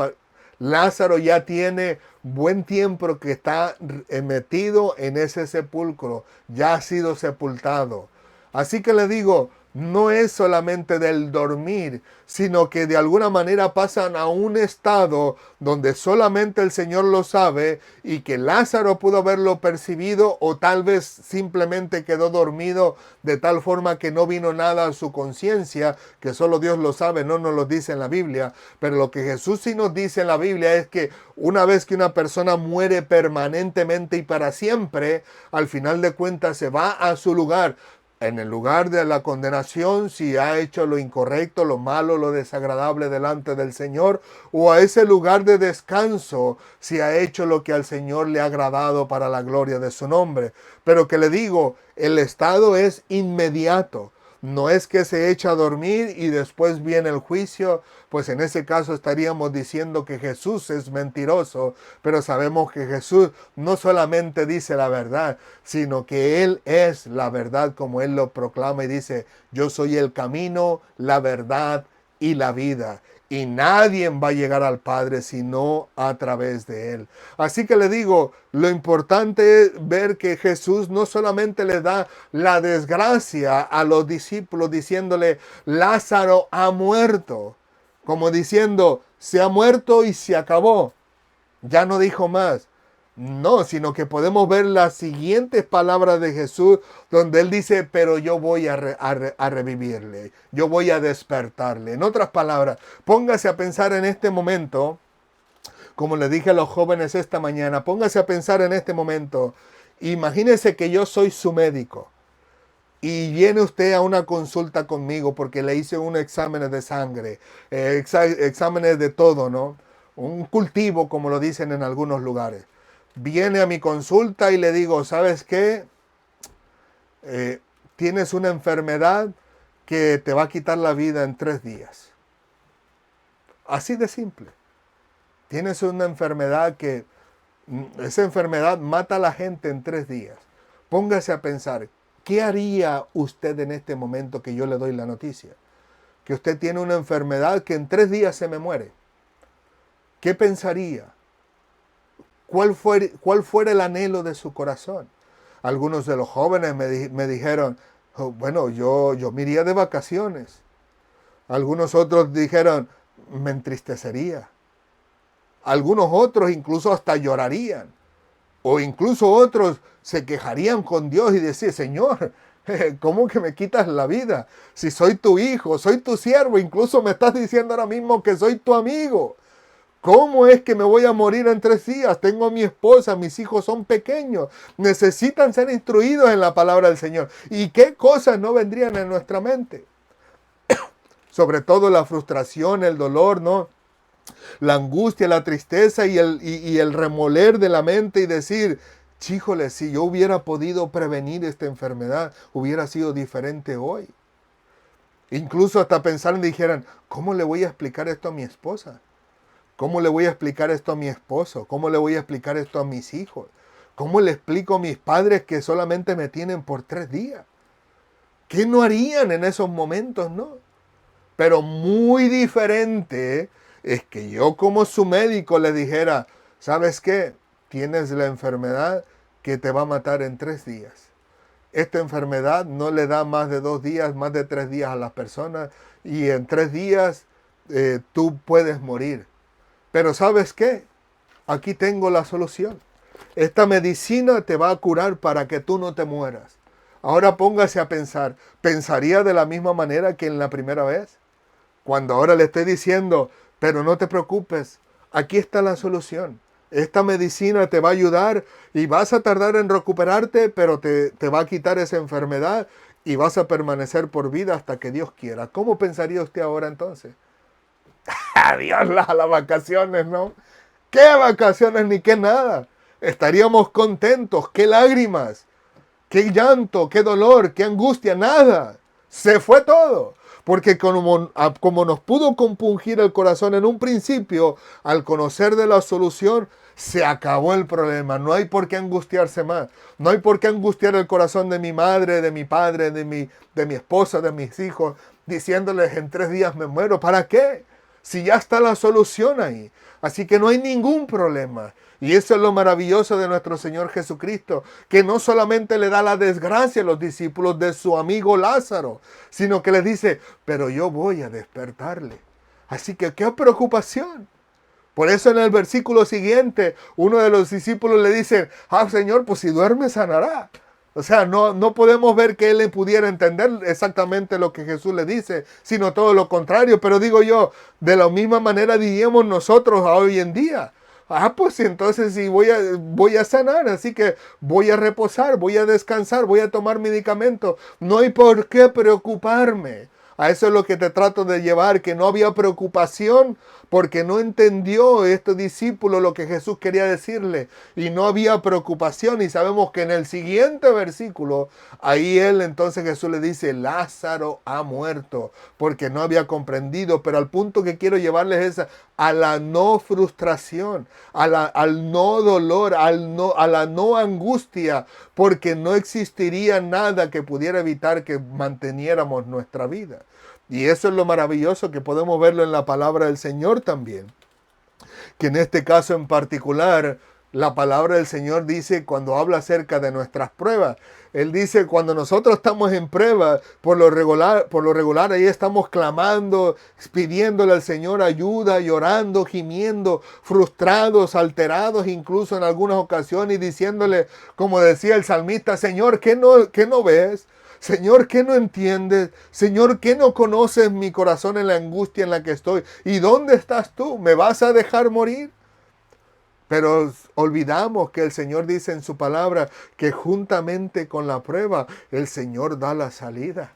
Lázaro ya tiene buen tiempo que está metido en ese sepulcro, ya ha sido sepultado. Así que le digo, no es solamente del dormir, sino que de alguna manera pasan a un estado donde solamente el Señor lo sabe y que Lázaro pudo haberlo percibido o tal vez simplemente quedó dormido de tal forma que no vino nada a su conciencia, que solo Dios lo sabe, no nos lo dice en la Biblia. Pero lo que Jesús sí nos dice en la Biblia es que una vez que una persona muere permanentemente y para siempre, al final de cuentas se va a su lugar. En el lugar de la condenación, si ha hecho lo incorrecto, lo malo, lo desagradable delante del Señor, o a ese lugar de descanso, si ha hecho lo que al Señor le ha agradado para la gloria de su nombre. Pero que le digo, el estado es inmediato. No es que se echa a dormir y después viene el juicio, pues en ese caso estaríamos diciendo que Jesús es mentiroso, pero sabemos que Jesús no solamente dice la verdad, sino que Él es la verdad como Él lo proclama y dice, yo soy el camino, la verdad y la vida. Y nadie va a llegar al Padre sino a través de Él. Así que le digo, lo importante es ver que Jesús no solamente le da la desgracia a los discípulos diciéndole, Lázaro ha muerto. Como diciendo, se ha muerto y se acabó. Ya no dijo más. No, sino que podemos ver las siguientes palabras de Jesús donde Él dice, pero yo voy a revivirle, yo voy a despertarle. En otras palabras, póngase a pensar en este momento, como le dije a los jóvenes esta mañana, póngase a pensar en este momento, imagínese que yo soy su médico y viene usted a una consulta conmigo porque le hice unos exámenes de sangre, exámenes de todo, ¿no? Un cultivo, como lo dicen en algunos lugares. Viene a mi consulta y le digo, ¿sabes qué? Tienes una enfermedad que te va a quitar la vida en 3 días. Así de simple. Tienes una enfermedad que, esa enfermedad mata a la gente en 3 días. Póngase a pensar, ¿qué haría usted en este momento que yo le doy la noticia? Que usted tiene una enfermedad que en 3 días se me muere. ¿Qué pensaría? ¿Cuál fuera el anhelo de su corazón? Algunos de los jóvenes me dijeron, oh, bueno, yo me iría de vacaciones. Algunos otros dijeron, me entristecería. Algunos otros incluso hasta llorarían. O incluso otros se quejarían con Dios y decir, Señor, ¿cómo que me quitas la vida? Si soy tu hijo, soy tu siervo, incluso me estás diciendo ahora mismo que soy tu amigo. ¿Cómo es que me voy a morir en 3 días? Tengo a mi esposa, mis hijos son pequeños. Necesitan ser instruidos en la palabra del Señor. ¿Y qué cosas no vendrían en nuestra mente? Sobre todo la frustración, el dolor, ¿no? La angustia, la tristeza y el remoler de la mente y decir, chíjole, si yo hubiera podido prevenir esta enfermedad, hubiera sido diferente hoy. Incluso hasta pensaron y dijeran, ¿cómo le voy a explicar esto a mi esposa? ¿Cómo le voy a explicar esto a mi esposo? ¿Cómo le voy a explicar esto a mis hijos? ¿Cómo le explico a mis padres que solamente me tienen por 3 días? ¿Qué no harían en esos momentos, no? Pero muy diferente es que yo como su médico le dijera, ¿sabes qué? Tienes la enfermedad que te va a matar en 3 días. Esta enfermedad no le da más de 2 días, más de 3 días a las personas y en 3 días tú puedes morir. Pero ¿sabes qué? Aquí tengo la solución. Esta medicina te va a curar para que tú no te mueras. Ahora póngase a pensar, ¿pensaría de la misma manera que en la primera vez? Cuando ahora le estoy diciendo, pero no te preocupes, aquí está la solución. Esta medicina te va a ayudar y vas a tardar en recuperarte, pero te va a quitar esa enfermedad y vas a permanecer por vida hasta que Dios quiera. ¿Cómo pensaría usted ahora entonces? Adiós las vacaciones, ¿no? ¿Qué vacaciones ni qué nada? Estaríamos contentos, qué lágrimas, qué llanto, qué dolor, qué angustia, nada. Se fue todo. Porque como nos pudo compungir el corazón en un principio, al conocer de la solución, se acabó el problema. No hay por qué angustiarse más. No hay por qué angustiar el corazón de mi madre, de mi padre, de mi esposa, de mis hijos, diciéndoles en 3 días me muero. ¿Para qué? Si ya está la solución ahí. Así que no hay ningún problema. Y eso es lo maravilloso de nuestro Señor Jesucristo, que no solamente le da la desgracia a los discípulos de su amigo Lázaro, sino que les dice, pero yo voy a despertarle. Así que qué preocupación. Por eso en el versículo siguiente, uno de los discípulos le dice, Señor, pues si duerme sanará. O sea, no podemos ver que él le pudiera entender exactamente lo que Jesús le dice, sino todo lo contrario. Pero digo yo, de la misma manera diríamos nosotros hoy en día. Pues entonces sí voy a sanar, así que voy a reposar, voy a descansar, voy a tomar medicamento. No hay por qué preocuparme. A eso es lo que te trato de llevar, que no había preocupación porque no entendió este discípulo lo que Jesús quería decirle y no había preocupación. Y sabemos que en el siguiente versículo, ahí entonces Jesús le dice, Lázaro ha muerto, porque no había comprendido. Pero al punto que quiero llevarles es a la no frustración, al no dolor, a la no angustia, porque no existiría nada que pudiera evitar que manteniéramos nuestra vida. Y eso es lo maravilloso que podemos verlo en la palabra del Señor también. Que en este caso en particular, la palabra del Señor dice cuando habla acerca de nuestras pruebas. Él dice cuando nosotros estamos en prueba, por lo regular ahí estamos clamando, pidiéndole al Señor ayuda, llorando, gimiendo, frustrados, alterados, incluso en algunas ocasiones, y diciéndole, como decía el salmista, Señor, ¿qué no ves? Señor, ¿qué no entiendes? Señor, ¿qué no conoces mi corazón en la angustia en la que estoy? ¿Y dónde estás tú? ¿Me vas a dejar morir? Pero olvidamos que el Señor dice en su palabra que juntamente con la prueba el Señor da la salida.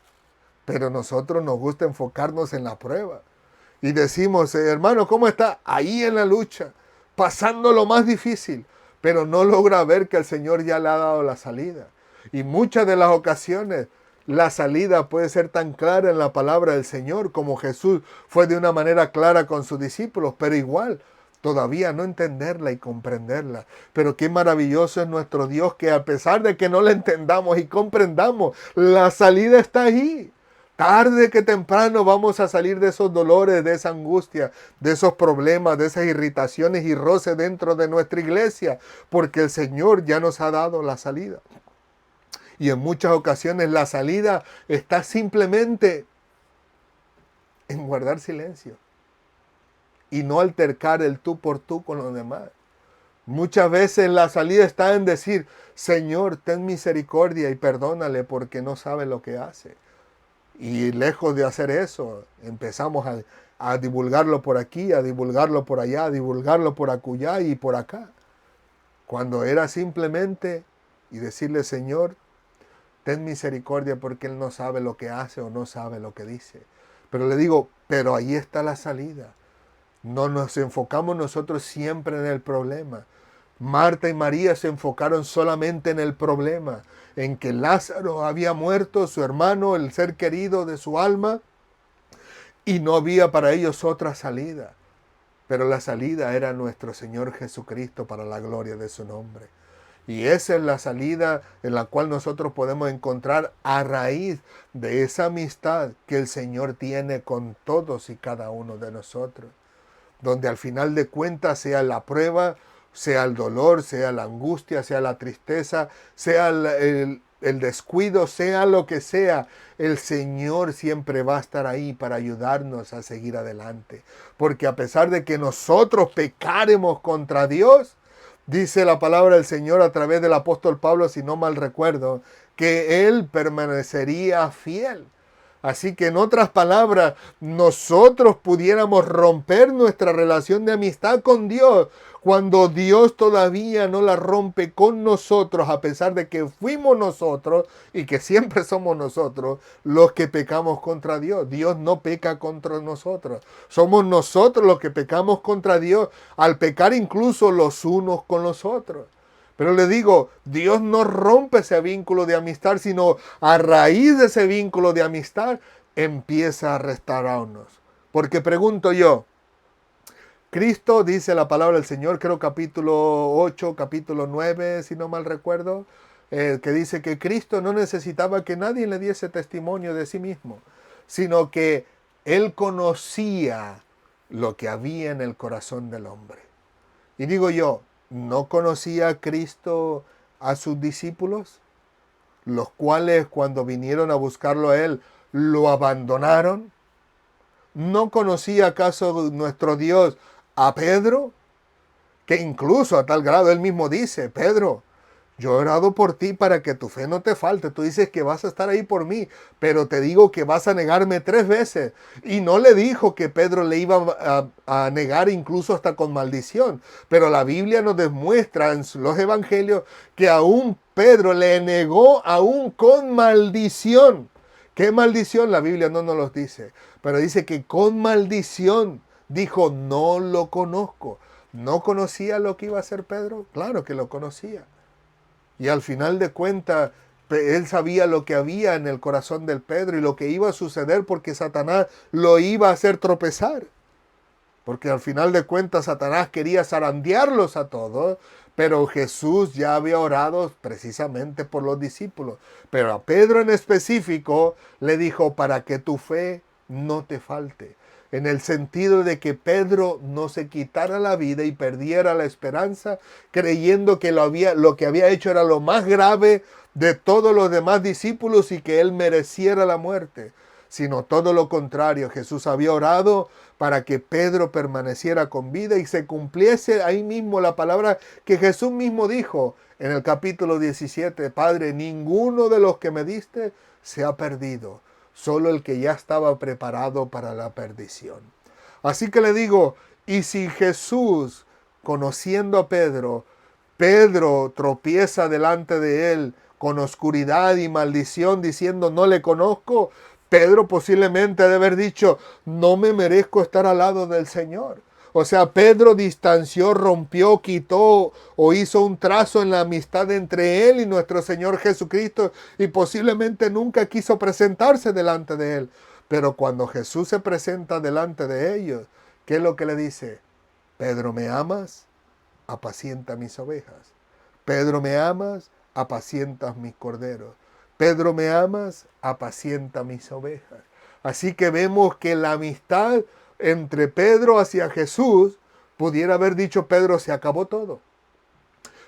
Pero nosotros nos gusta enfocarnos en la prueba. Y decimos, hermano, ¿cómo está? Ahí en la lucha, pasando lo más difícil. Pero no logra ver que el Señor ya le ha dado la salida. Y muchas de las ocasiones la salida puede ser tan clara en la palabra del Señor como Jesús fue de una manera clara con sus discípulos, pero igual todavía no entenderla y comprenderla. Pero qué maravilloso es nuestro Dios, que a pesar de que no la entendamos y comprendamos, la salida está ahí. Tarde que temprano vamos a salir de esos dolores, de esa angustia, de esos problemas, de esas irritaciones y roces dentro de nuestra iglesia, porque el Señor ya nos ha dado la salida. Y en muchas ocasiones la salida está simplemente en guardar silencio y no altercar el tú por tú con los demás. Muchas veces la salida está en decir, Señor, ten misericordia y perdónale porque no sabe lo que hace. Y lejos de hacer eso, empezamos a divulgarlo por aquí, a divulgarlo por allá, a divulgarlo por acullá y por acá. Cuando era simplemente y decirle, Señor, ten misericordia porque Él no sabe lo que hace o no sabe lo que dice. Pero le digo, pero ahí está la salida. No nos enfocamos nosotros siempre en el problema. Marta y María se enfocaron solamente en el problema, en que Lázaro había muerto, su hermano, el ser querido de su alma, y no había para ellos otra salida. Pero la salida era nuestro Señor Jesucristo para la gloria de su nombre. Y esa es la salida en la cual nosotros podemos encontrar a raíz de esa amistad que el Señor tiene con todos y cada uno de nosotros. Donde al final de cuentas, sea la prueba, sea el dolor, sea la angustia, sea la tristeza, sea el descuido, sea lo que sea, el Señor siempre va a estar ahí para ayudarnos a seguir adelante. Porque a pesar de que nosotros pecaremos contra Dios, dice la palabra del Señor a través del apóstol Pablo, si no mal recuerdo, que Él permanecería fiel. Así que en otras palabras, nosotros pudiéramos romper nuestra relación de amistad con Dios cuando Dios todavía no la rompe con nosotros, a pesar de que fuimos nosotros y que siempre somos nosotros los que pecamos contra Dios. Dios no peca contra nosotros. Somos nosotros los que pecamos contra Dios al pecar incluso los unos con los otros. Pero le digo, Dios no rompe ese vínculo de amistad, sino a raíz de ese vínculo de amistad empieza a restaurarnos. Porque pregunto yo, Cristo, dice la palabra del Señor, creo capítulo 8, capítulo 9, si no mal recuerdo, que dice que Cristo no necesitaba que nadie le diese testimonio de sí mismo, sino que Él conocía lo que había en el corazón del hombre. Y digo yo, ¿no conocía Cristo a sus discípulos? Los cuales cuando vinieron a buscarlo a Él, lo abandonaron. ¿No conocía acaso nuestro Dios a Pedro? Que incluso a tal grado Él mismo dice, Pedro, yo he orado por ti para que tu fe no te falte. Tú dices que vas a estar ahí por mí, pero te digo que vas a negarme 3 veces. Y no le dijo que Pedro le iba a negar incluso hasta con maldición. Pero la Biblia nos demuestra en los evangelios que aún Pedro le negó aún con maldición. ¿Qué maldición? La Biblia no nos lo dice. Pero dice que con maldición dijo, no lo conozco. ¿No conocía lo que iba a hacer Pedro? Claro que lo conocía. Y al final de cuentas, él sabía lo que había en el corazón del Pedro y lo que iba a suceder porque Satanás lo iba a hacer tropezar. Porque al final de cuentas Satanás quería zarandearlos a todos, pero Jesús ya había orado precisamente por los discípulos. Pero a Pedro en específico le dijo, para que tu fe no te falte. En el sentido de que Pedro no se quitara la vida y perdiera la esperanza, creyendo que lo que había hecho era lo más grave de todos los demás discípulos y que él mereciera la muerte. Sino todo lo contrario, Jesús había orado para que Pedro permaneciera con vida y se cumpliese ahí mismo la palabra que Jesús mismo dijo en el capítulo 17, Padre, ninguno de los que me diste se ha perdido, solo el que ya estaba preparado para la perdición. Así que le digo, y si Jesús, conociendo a Pedro, Pedro tropieza delante de él con oscuridad y maldición diciendo no le conozco, Pedro posiblemente ha de haber dicho no me merezco estar al lado del Señor. O sea, Pedro distanció, rompió, quitó o hizo un trazo en la amistad entre él y nuestro Señor Jesucristo y posiblemente nunca quiso presentarse delante de él. Pero cuando Jesús se presenta delante de ellos, ¿qué es lo que le dice? Pedro, ¿me amas? Apacienta mis ovejas. Pedro, ¿me amas? Apacientas mis corderos. Pedro, ¿me amas? Apacienta mis ovejas. Así que vemos que la amistad entre Pedro hacia Jesús, pudiera haber dicho Pedro, se acabó todo.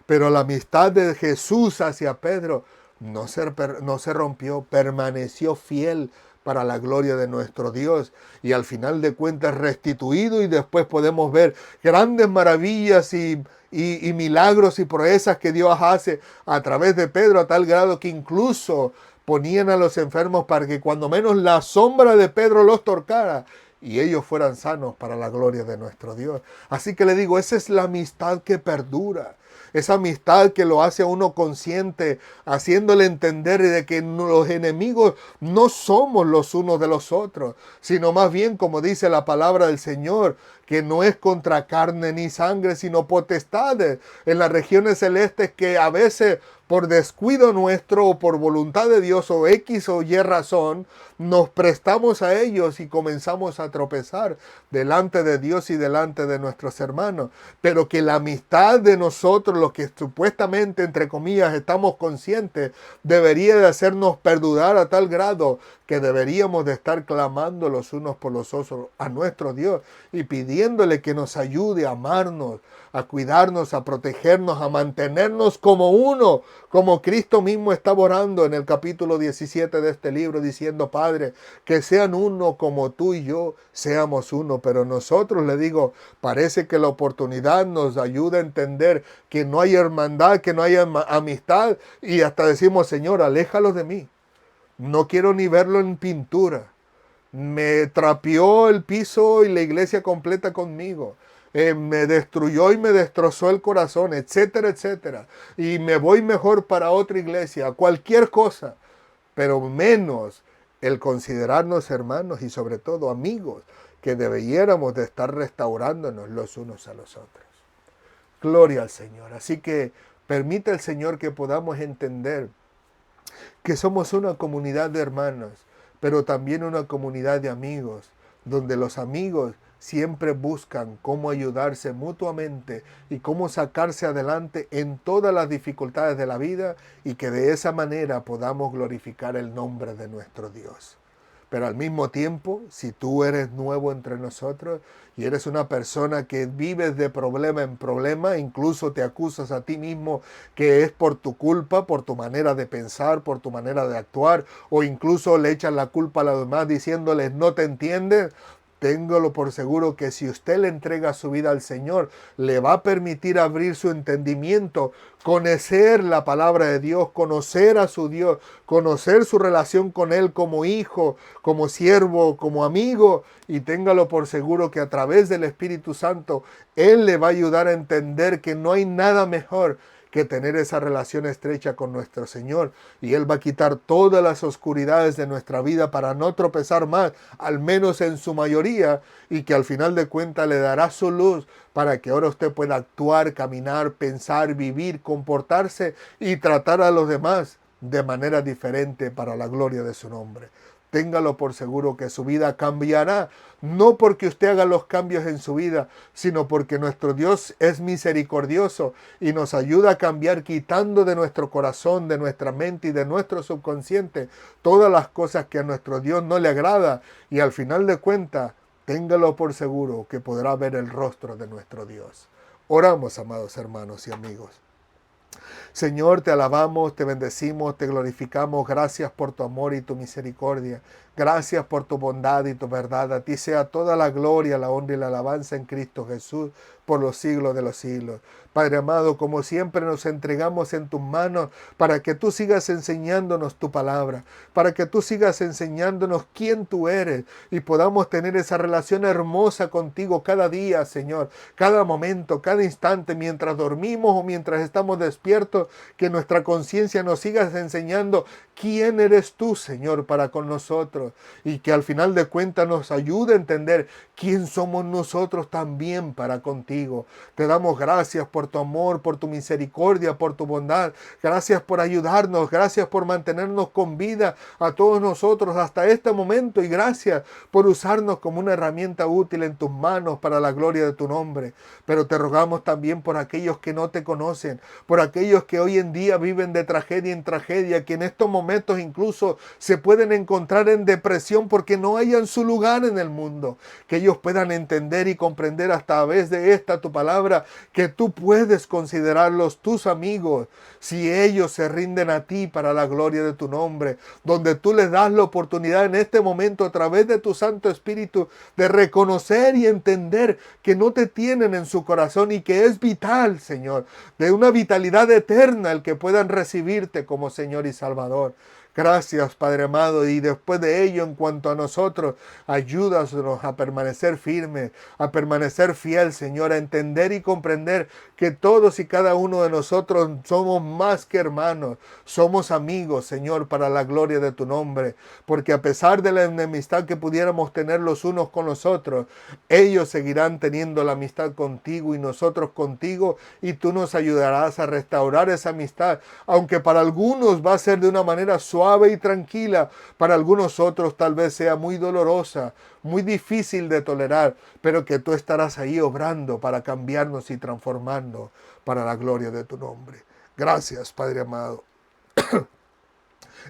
Pero la amistad de Jesús hacia Pedro no se rompió, permaneció fiel para la gloria de nuestro Dios y al final de cuentas restituido, y después podemos ver grandes maravillas y milagros y proezas que Dios hace a través de Pedro, a tal grado que incluso ponían a los enfermos para que cuando menos la sombra de Pedro los tocara y ellos fueran sanos para la gloria de nuestro Dios. Así que le digo, esa es la amistad que perdura. esa amistad que lo hace a uno consciente, haciéndole entender de que los enemigos no somos los unos de los otros, sino más bien, como dice la palabra del Señor, que no es contra carne ni sangre, sino potestades en las regiones celestes que a veces por descuido nuestro o por voluntad de Dios o X o Y razón, nos prestamos a ellos y comenzamos a tropezar delante de Dios y delante de nuestros hermanos. Pero que la amistad de nosotros, los que supuestamente, entre comillas, estamos conscientes, debería de hacernos perdurar a tal grado que deberíamos de estar clamando los unos por los otros a nuestro Dios y pidiéndole que nos ayude a amarnos, a cuidarnos, a protegernos, a mantenernos como uno, como Cristo mismo estaba orando en el capítulo 17 de este libro, diciendo: Padre, que sean uno como tú y yo seamos uno. Pero nosotros, le digo, parece que la oportunidad nos ayuda a entender que no hay hermandad, que no hay amistad, y hasta decimos: Señor, aléjalos de mí. No quiero ni verlo en pintura. Me trapeó el piso y la iglesia completa conmigo. Me destruyó y me destrozó el corazón, etcétera, etcétera. Y me voy mejor para otra iglesia, cualquier cosa, pero menos el considerarnos hermanos y sobre todo amigos, que debiéramos de estar restaurándonos los unos a los otros. Gloria al Señor. Así que permita el Señor que podamos entender que somos una comunidad de hermanos, pero también una comunidad de amigos, donde los amigos siempre buscan cómo ayudarse mutuamente y cómo sacarse adelante en todas las dificultades de la vida, y que de esa manera podamos glorificar el nombre de nuestro Dios. Pero al mismo tiempo, si tú eres nuevo entre nosotros y eres una persona que vives de problema en problema, incluso te acusas a ti mismo que es por tu culpa, por tu manera de pensar, por tu manera de actuar, o incluso le echas la culpa a los demás diciéndoles no te entienden, téngalo por seguro que si usted le entrega su vida al Señor, le va a permitir abrir su entendimiento, conocer la palabra de Dios, conocer a su Dios, conocer su relación con Él como hijo, como siervo, como amigo, y téngalo por seguro que a través del Espíritu Santo, Él le va a ayudar a entender que no hay nada mejor que tener esa relación estrecha con nuestro Señor, y Él va a quitar todas las oscuridades de nuestra vida para no tropezar más, al menos en su mayoría, y que al final de cuentas le dará su luz para que ahora usted pueda actuar, caminar, pensar, vivir, comportarse y tratar a los demás de manera diferente para la gloria de su nombre. Téngalo por seguro que su vida cambiará, no porque usted haga los cambios en su vida, sino porque nuestro Dios es misericordioso y nos ayuda a cambiar, quitando de nuestro corazón, de nuestra mente y de nuestro subconsciente todas las cosas que a nuestro Dios no le agrada, y al final de cuentas, téngalo por seguro que podrá ver el rostro de nuestro Dios. Oramos, amados hermanos y amigos. Señor, te alabamos, te bendecimos, te glorificamos. Gracias por tu amor y tu misericordia. Gracias por tu bondad y tu verdad. A ti sea toda la gloria, la honra y la alabanza en Cristo Jesús por los siglos de los siglos. Padre amado, como siempre nos entregamos en tus manos para que tú sigas enseñándonos tu palabra, para que tú sigas enseñándonos quién tú eres y podamos tener esa relación hermosa contigo cada día, Señor, cada momento, cada instante, mientras dormimos o mientras estamos despiertos, que nuestra conciencia nos siga enseñando quién eres tú, Señor, para con nosotros, y que al final de cuentas nos ayude a entender quién somos nosotros también para contigo. Te damos gracias por tu amor, por tu misericordia, por tu bondad. Gracias por ayudarnos, gracias por mantenernos con vida a todos nosotros hasta este momento, y gracias por usarnos como una herramienta útil en tus manos para la gloria de tu nombre. Pero te rogamos también por aquellos que no te conocen, por aquellos que hoy en día viven de tragedia en tragedia, que en estos momentos incluso se pueden encontrar en depresión porque no hayan su lugar en el mundo. Que ellos puedan entender y comprender a través de esta tu palabra que tú puedes considerarlos tus amigos si ellos se rinden a ti para la gloria de tu nombre, donde tú les das la oportunidad en este momento a través de tu Santo Espíritu de reconocer y entender que no te tienen en su corazón y que es vital, Señor, de una vitalidad eterna el que puedan recibirte como Señor y Salvador. Gracias, Padre amado, y después de ello, en cuanto a nosotros, ayúdanos a permanecer firmes, a permanecer fiel, Señor, a entender y comprender que todos y cada uno de nosotros somos más que hermanos, somos amigos, Señor, para la gloria de tu nombre, porque a pesar de la enemistad que pudiéramos tener los unos con los otros, ellos seguirán teniendo la amistad contigo y nosotros contigo, y tú nos ayudarás a restaurar esa amistad, aunque para algunos va a ser de una manera suave y tranquila, para algunos otros tal vez sea muy dolorosa, muy difícil de tolerar, pero que tú estarás ahí obrando para cambiarnos y transformarnos para la gloria de tu nombre. Gracias, Padre amado.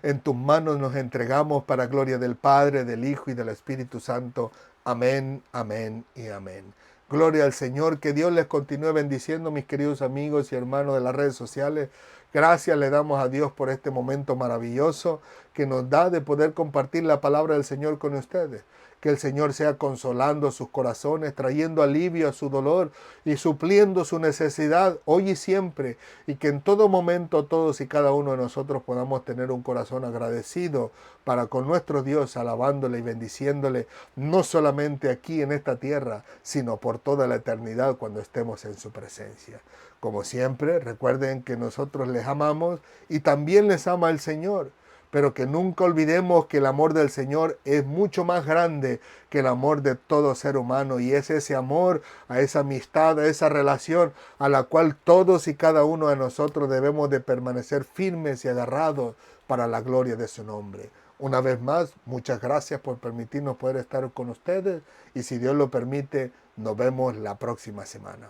En tus manos nos entregamos para gloria del Padre, del Hijo y del Espíritu Santo. Amén, amén y amén. Gloria al Señor, que Dios les continúe bendiciendo, mis queridos amigos y hermanos de las redes sociales. Gracias le damos a Dios por este momento maravilloso que nos da de poder compartir la palabra del Señor con ustedes. Que el Señor sea consolando sus corazones, trayendo alivio a su dolor y supliendo su necesidad hoy y siempre. Y que en todo momento todos y cada uno de nosotros podamos tener un corazón agradecido para con nuestro Dios, alabándole y bendiciéndole, no solamente aquí en esta tierra, sino por toda la eternidad cuando estemos en su presencia. Como siempre, recuerden que nosotros les amamos y también les ama el Señor. Pero que nunca olvidemos que el amor del Señor es mucho más grande que el amor de todo ser humano, y es ese amor, a esa amistad, a esa relación a la cual todos y cada uno de nosotros debemos de permanecer firmes y agarrados para la gloria de su nombre. Una vez más, muchas gracias por permitirnos poder estar con ustedes, y si Dios lo permite, nos vemos la próxima semana.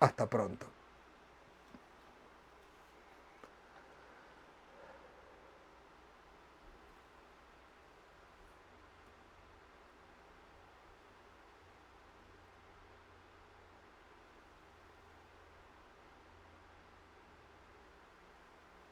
Hasta pronto.